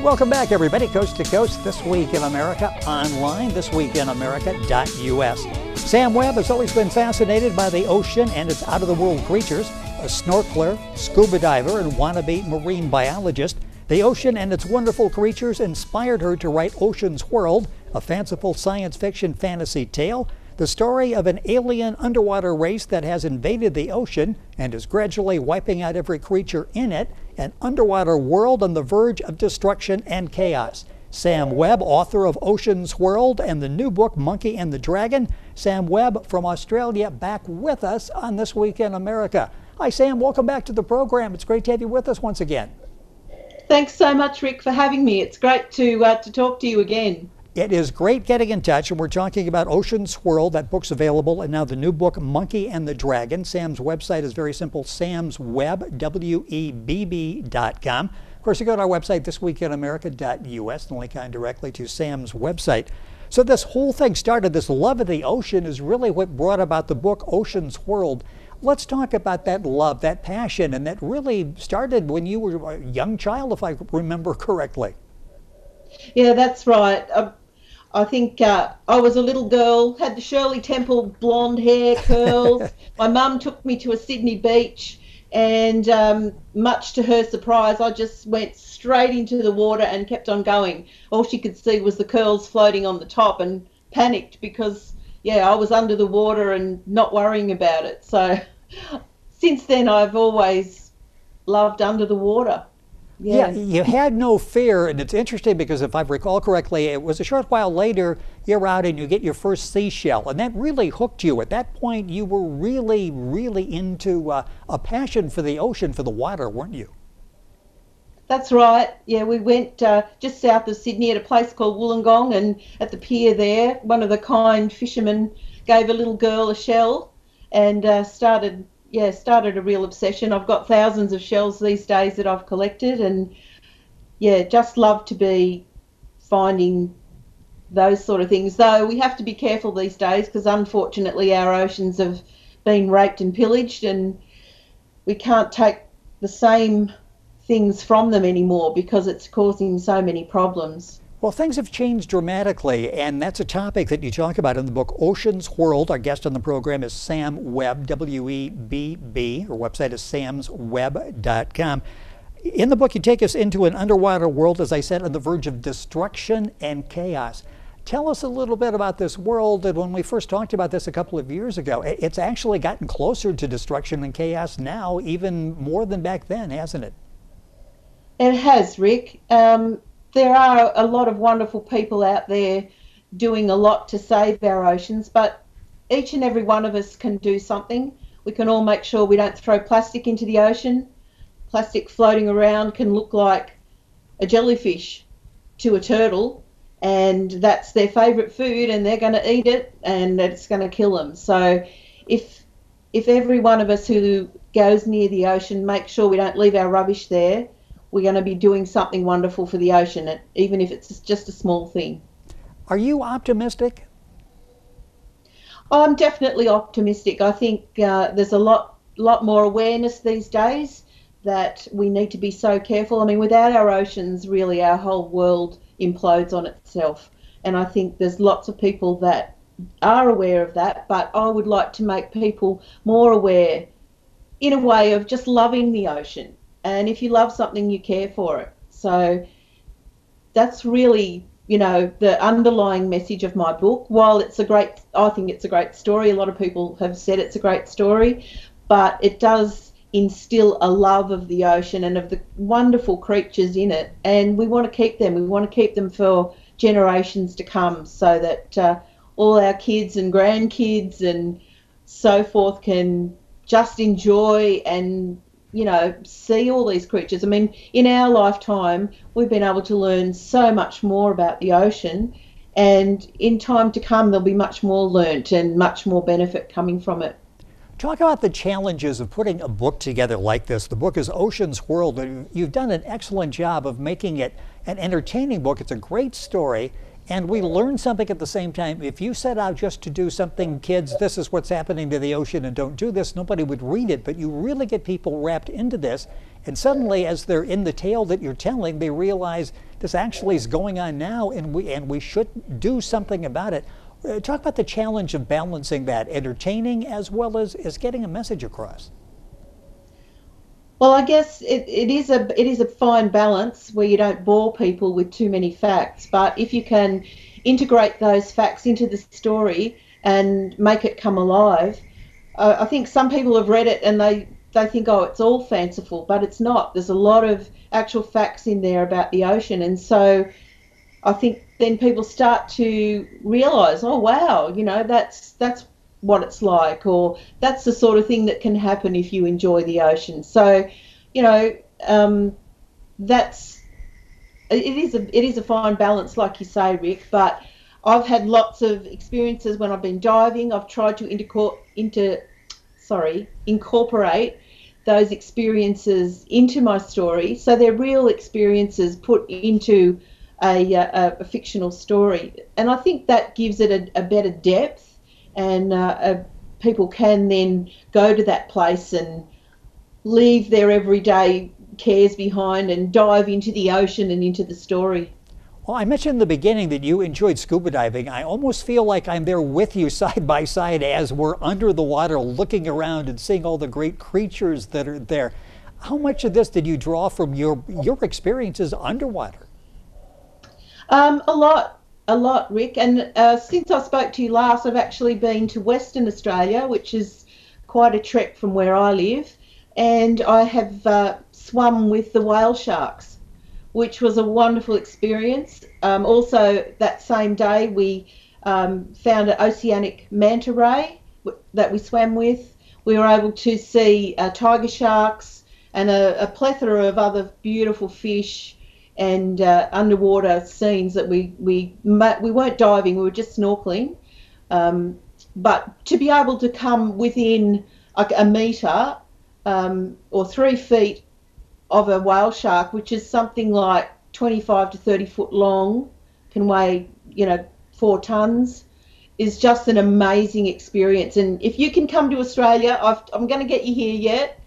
Welcome back, everybody, coast to coast. This Week in America online, thisweekinamerica.us. Sam Webb has always been fascinated by the ocean and its out-of-the-world creatures. A snorkeler, scuba diver, and wannabe marine biologist, the ocean and its wonderful creatures inspired her to write Ocean's Whirled, a fanciful science fiction fantasy tale, the story of an alien underwater race that has invaded the ocean and is gradually wiping out every creature in it, an underwater world on the verge of destruction and chaos. Sam Webb, author of Ocean's Whirled and the new book Monkey and the Dragon. Sam Webb from Australia back with us on This Week in America. Hi Sam, welcome back to the program. It's great to have you with us once again. Thanks so much, Rick, for having me. It's great to talk to you again. It is great getting in touch, and we're talking about Ocean's Whirled. That book's available, and now the new book, Monkey and the Dragon. Sam's website is very simple, samswebb, webb.com. Of course, you go to our website, thisweekinamerica.us, and link on directly to Sam's website. So this whole thing started, this love of the ocean is really what brought about the book Ocean's Whirled. Let's talk about that love, that passion, and that really started when you were a young child, if I remember correctly. Yeah, that's right. I think I was a little girl, had the Shirley Temple blonde hair, curls. My mum took me to a Sydney beach, and much to her surprise, I just went straight into the water and kept on going. All she could see was the curls floating on the top, and panicked because, yeah, I was under the water and not worrying about it. So since then, I've always loved under the water. Yeah, you had no fear, and it's interesting because if I recall correctly, it was a short while later you're out and you get your first seashell, and that really hooked you. At that point, you were really, really into a passion for the ocean, for the water, weren't you? That's right. Yeah, we went just south of Sydney at a place called Wollongong, and at the pier there, one of the kind fishermen gave a little girl a shell and started a real obsession. I've got thousands of shells these days that I've collected, and yeah, just love to be finding those sort of things. Though we have to be careful these days because unfortunately our oceans have been raped and pillaged, and we can't take the same things from them anymore because it's causing so many problems. Well, things have changed dramatically, and that's a topic that you talk about in the book Ocean's Whirled. Our guest on the program is Sam Webb, W-E-B-B. Her website is samswebb.com. In the book, you take us into an underwater world, as I said, on the verge of destruction and chaos. Tell us a little bit about this world. And when we first talked about this a couple of years ago, it's actually gotten closer to destruction and chaos now, even more than back then, hasn't it? It has, Rick. There are a lot of wonderful people out there doing a lot to save our oceans, but each and every one of us can do something. We can all make sure we don't throw plastic into the ocean. Plastic floating around can look like a jellyfish to a turtle, and that's their favourite food, and they're going to eat it, and it's going to kill them. So if every one of us who goes near the ocean makes sure we don't leave our rubbish there, we're going to be doing something wonderful for the ocean, even if it's just a small thing. Are you optimistic? I'm definitely optimistic. I think there's a lot more awareness these days that we need to be so careful. I mean, without our oceans, really, our whole world implodes on itself. And I think there's lots of people that are aware of that, but I would like to make people more aware in a way of just loving the ocean. And if you love something, you care for it. So that's really, you know, the underlying message of my book. While I think it's a great story, a lot of people have said it's a great story, but it does instill a love of the ocean and of the wonderful creatures in it. And we want to keep them. We want to keep them for generations to come so that all our kids and grandkids and so forth can just enjoy and, you know, see all these creatures. I mean, in our lifetime, we've been able to learn so much more about the ocean, and in time to come, there'll be much more learnt and much more benefit coming from it. Talk about the challenges of putting a book together like this. The book is Ocean's Whirled. You've done an excellent job of making it an entertaining book. It's a great story, and we learn something at the same time. If you set out just to do something, kids, this is what's happening to the ocean and don't do this, nobody would read it, but you really get people wrapped into this. And suddenly, as they're in the tale that you're telling, they realize this actually is going on now, and we should do something about it. Talk about the challenge of balancing that, entertaining as well as getting a message across. Well, I guess it is a fine balance where you don't bore people with too many facts, but if you can integrate those facts into the story and make it come alive, I think some people have read it and they think, oh, it's all fanciful, but it's not. There's a lot of actual facts in there about the ocean, and so I think then people start to realise, oh wow, that's what it's like, or that's the sort of thing that can happen if you enjoy the ocean. So, that's it is a fine balance, like you say, Rick. But I've had lots of experiences when I've been diving. I've tried to incorporate those experiences into my story, so they're real experiences put into a fictional story, and I think that gives it a better depth, and people can then go to that place and leave their everyday cares behind and dive into the ocean and into the story. Well, I mentioned in the beginning that you enjoyed scuba diving. I almost feel like I'm there with you side by side as we're under the water looking around and seeing all the great creatures that are there. How much of this did you draw from your experiences underwater? A lot, Rick. And since I spoke to you last, I've actually been to Western Australia, which is quite a trek from where I live, and I have swum with the whale sharks, which was a wonderful experience. Also, that same day, we found an oceanic manta ray that we swam with. We were able to see tiger sharks and a plethora of other beautiful fish and underwater scenes that we weren't diving, we were just snorkeling. But to be able to come within like a metre or 3 feet of a whale shark, which is something like 25 to 30 foot long, can weigh 4 tons, is just an amazing experience. And if you can come to Australia, I'm going to get you here yet.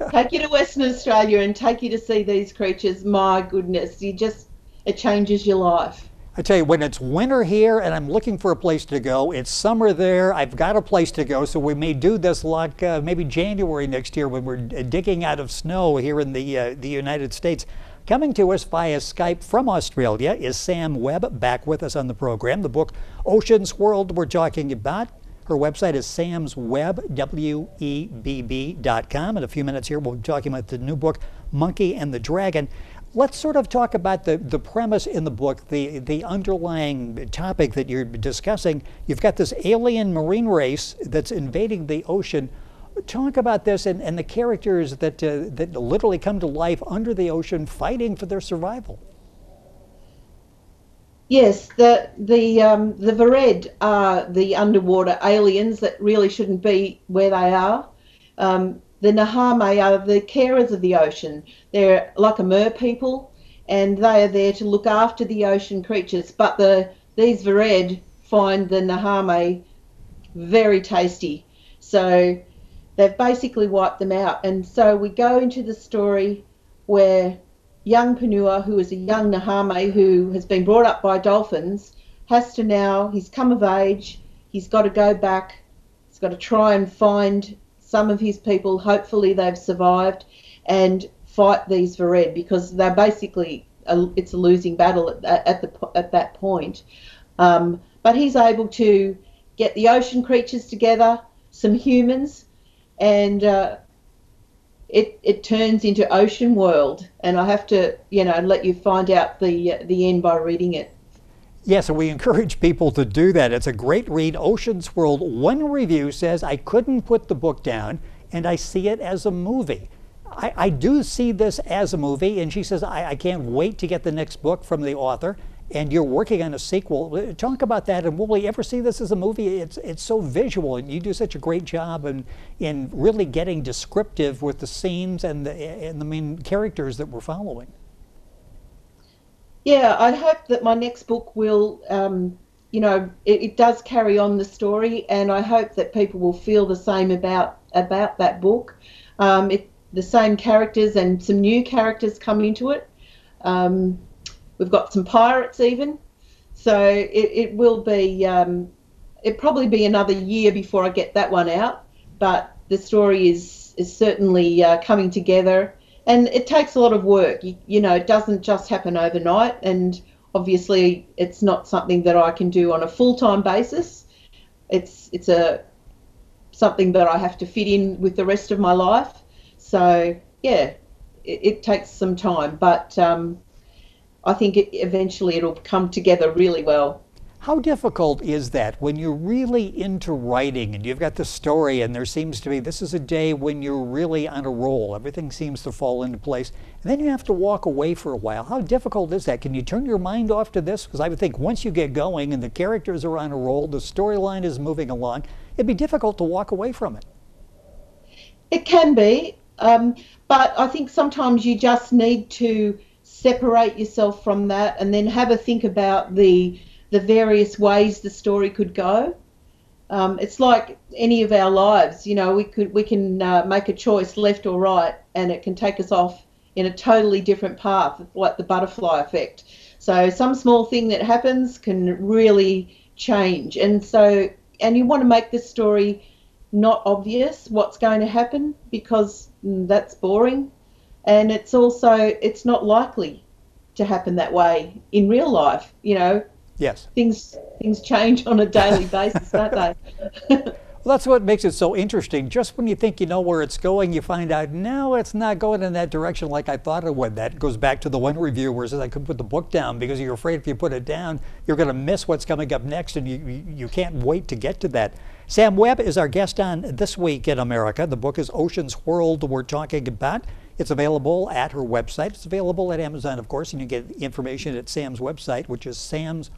Take you to Western Australia and take you to see these creatures. My goodness, it changes your life. I tell you, when it's winter here and I'm looking for a place to go, it's summer there, I've got a place to go, so we may do this like maybe January next year when we're digging out of snow here in the United States. Coming to us via Skype from Australia is Sam Webb, back with us on the program. The book Ocean's Whirled we're talking about. Her website is samswebb, webb.com. In a few minutes here, we'll be talking about the new book, Monkey and the Dragon. Let's sort of talk about the premise in the book, the underlying topic that you're discussing. You've got this alien marine race that's invading the ocean. Talk about this and the characters that literally come to life under the ocean fighting for their survival. Yes, the Whirled are the underwater aliens that really shouldn't be where they are. The Nahame are the carers of the ocean. They're like a mer people, and they are there to look after the ocean creatures. But these Whirled find the Nahame very tasty, so they've basically wiped them out. And so we go into the story where young Penure, who is a young Nahame who has been brought up by dolphins, he's come of age, he's got to go back, he's got to try and find some of his people, hopefully they've survived, and fight these Whirled, because they're basically, it's a losing battle at that point. But he's able to get the ocean creatures together, some humans, and it turns into Ocean World, and I have to let you find out the end by reading it. Yes, and we encourage people to do that. It's a great read, Ocean's World. One review says, I couldn't put the book down, and I see it as a movie. I do see this as a movie, and she says, I can't wait to get the next book from the author, and you're working on a sequel. Talk about that, and will we ever see this as a movie? It's so visual, and you do such a great job in really getting descriptive with the scenes and the main characters that we're following. Yeah, I hope that my next book will, it does carry on the story, and I hope that people will feel the same about that book. the same characters and some new characters come into it. We've got some pirates even. So it will be, it'll probably be another year before I get that one out. But the story is certainly coming together. And it takes a lot of work. You know, it doesn't just happen overnight. And obviously it's not something that I can do on a full-time basis. It's something that I have to fit in with the rest of my life. So, yeah, it takes some time. But I think eventually it'll come together really well. How difficult is that when you're really into writing and you've got the story and there seems to be, this is a day when you're really on a roll, everything seems to fall into place, and then you have to walk away for a while. How difficult is that? Can you turn your mind off to this? Because I would think once you get going and the characters are on a roll, the storyline is moving along, it'd be difficult to walk away from it. It can be, but I think sometimes you just need to separate yourself from that and then have a think about the various ways the story could go. It's like any of our lives, you know, we can make a choice left or right, and it can take us off in a totally different path, like the butterfly effect. So some small thing that happens can really change, and you want to make the story not obvious what's going to happen, because that's boring, and it's not likely to happen that way in real life, you know. Yes. Things change on a daily basis, don't they? Well, that's what makes it so interesting. Just when you think you know where it's going, you find out, no, it's not going in that direction like I thought it would. That goes back to the one reviewer where it says I couldn't put the book down because you're afraid if you put it down, you're going to miss what's coming up next, and you can't wait to get to that. Sam Webb is our guest on This Week in America. The book is Ocean's Whirled we're talking about. It's available at her website. It's available at Amazon, of course, and you get information at Sam's website, which is samswebb,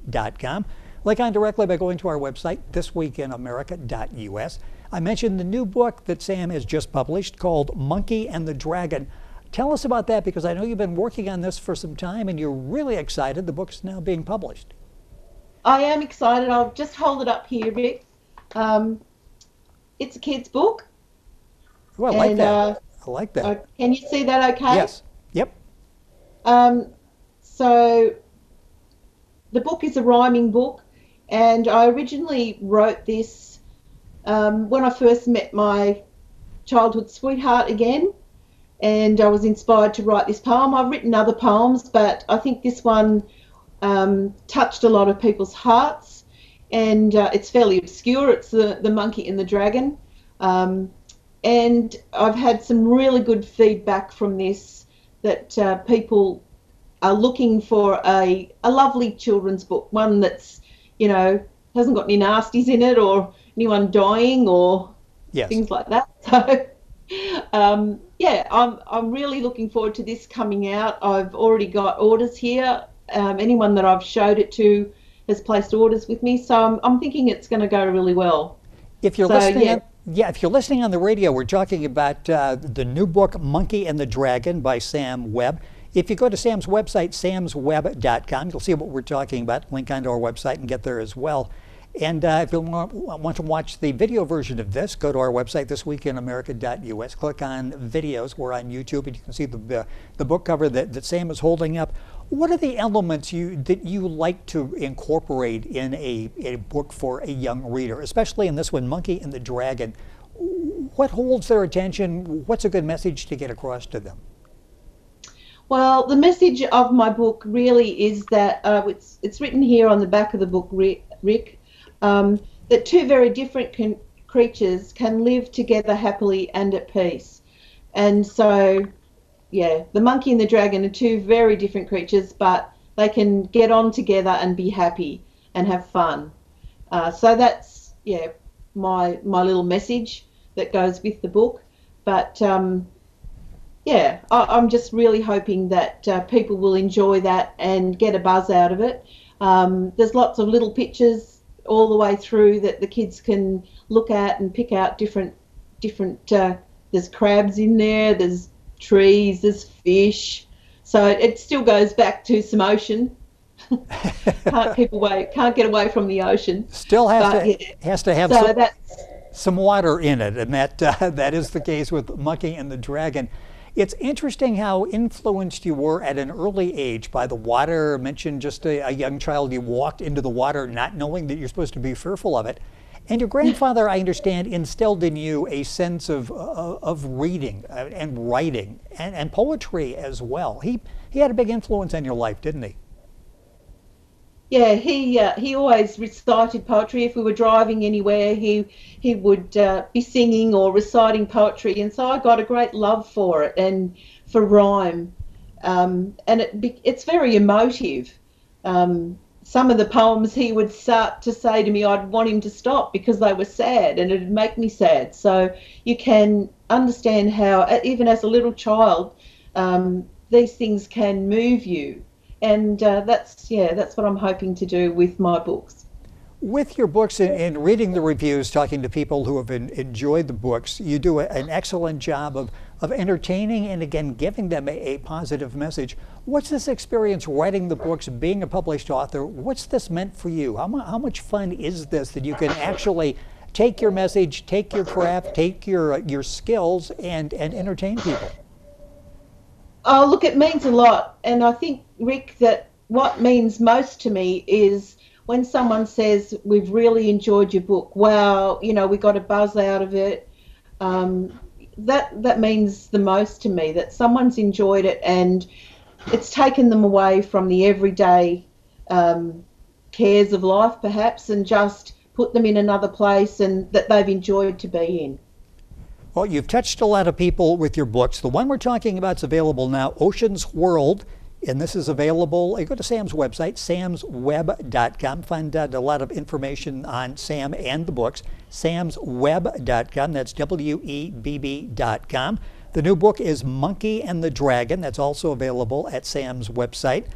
webb.com. Click on directly by going to our website, thisweekinamerica.us. I mentioned the new book that Sam has just published called Monkey and the Dragon. Tell us about that, because I know you've been working on this for some time and you're really excited. The book's now being published. I am excited. I'll just hold it up here, Rick. It's a kid's book. Well, I like that. I like that. Can you see that okay? Yes. Yep. So the book is a rhyming book, and I originally wrote this when I first met my childhood sweetheart again, and I was inspired to write this poem. I've written other poems, but I think this one touched a lot of people's hearts, and it's fairly obscure. It's the Monkey and the Dragon. And I've had some really good feedback from this, that people are looking for a lovely children's book, one that's, you know, hasn't got any nasties in it or anyone dying or things like that. So, yeah, I'm really looking forward to this coming out. I've already got orders here. Anyone that I've showed it to has placed orders with me, so I'm thinking it's going to go really well. If you're listening, if you're listening on the radio, we're talking about the new book, Monkey and the Dragon by Sam Webb. If you go to Sam's website, samswebb.com, you'll see what we're talking about. Link onto our website and get there as well. And if you want to watch the video version of this, go to our website, thisweekinamerica.us. Click on videos. We're on YouTube, and you can see the book cover that Sam is holding up. What are the elements that you like to incorporate in a book for a young reader, especially in this one, Monkey and the Dragon? What holds their attention? What's a good message to get across to them? Well, the message of my book really is that it's written here on the back of the book, Rick, that two very different creatures can live together happily and at peace. And so, yeah, the monkey and the dragon are two very different creatures, but they can get on together and be happy and have fun. So that's, yeah, my little message that goes with the book. But yeah, I'm just really hoping that people will enjoy that and get a buzz out of it. There's lots of little pictures all the way through that the kids can look at and pick out different there's crabs in there, there's trees, there's fish. So it still goes back to some ocean. Can't get away from the ocean. Still has to have some water in it, and that is the case with Monkey and the Dragon. It's interesting how influenced you were at an early age by the water. I mentioned just a young child, you walked into the water not knowing that you're supposed to be fearful of it. And your grandfather, I understand, instilled in you a sense of reading and writing and poetry as well. He had a big influence on your life, didn't he? Yeah, he always recited poetry. If we were driving anywhere, he would be singing or reciting poetry, and so I got a great love for it and for rhyme, and it's very emotive. Some of the poems he would start to say to me, I'd want him to stop because they were sad, and it'd make me sad. So you can understand how, even as a little child, these things can move you. And that's what I'm hoping to do with my books. With your books and reading the reviews, talking to people who have enjoyed the books, you do an excellent job of entertaining and, again, giving them a positive message. What's this experience writing the books, being a published author? What's this meant for you? How much fun is this that you can actually take your message, take your craft, take your skills, and entertain people? Oh, look, it means a lot. And I think, Rick, that what means most to me is when someone says, we've really enjoyed your book, wow, we got a buzz out of it. That means the most to me, that someone's enjoyed it and it's taken them away from the everyday cares of life, perhaps, and just put them in another place and that they've enjoyed to be in. Well, you've touched a lot of people with your books. The one we're talking about is available now, Ocean's Whirled, and this is available. You go to Sam's website, samswebb.com. Find out a lot of information on Sam and the books. samswebb.com. That's WEBB.com. The new book is Monkey and the Dragon. That's also available at Sam's website.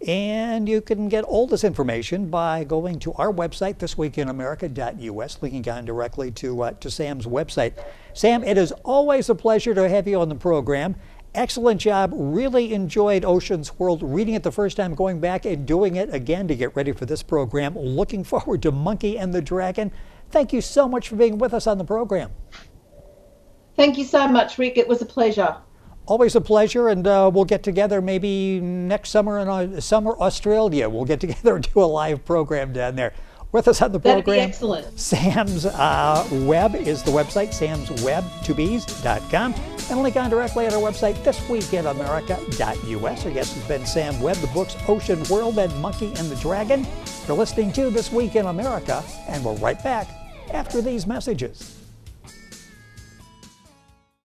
And you can get all this information by going to our website, thisweekinamerica.us, linking on directly to Sam's website. Sam, it is always a pleasure to have you on the program. Excellent job. Really enjoyed Ocean's Whirled, reading it the first time, going back and doing it again to get ready for this program. Looking forward to Monkey and the Dragon. Thank you so much for being with us on the program. Thank you so much, Rick. It was a pleasure. Always a pleasure, and we'll get together maybe next summer in summer Australia. We'll get together and do a live program down there. With us on the program, that'd be excellent. Sam's Webb is the website, samswebb2bs.com. And link on directly at our website, thisweekinamerica.us. Our guest has been Sam Webb, the books Ocean Whirled and Monkey and the Dragon. You're listening to This Week in America, and we're right back after these messages.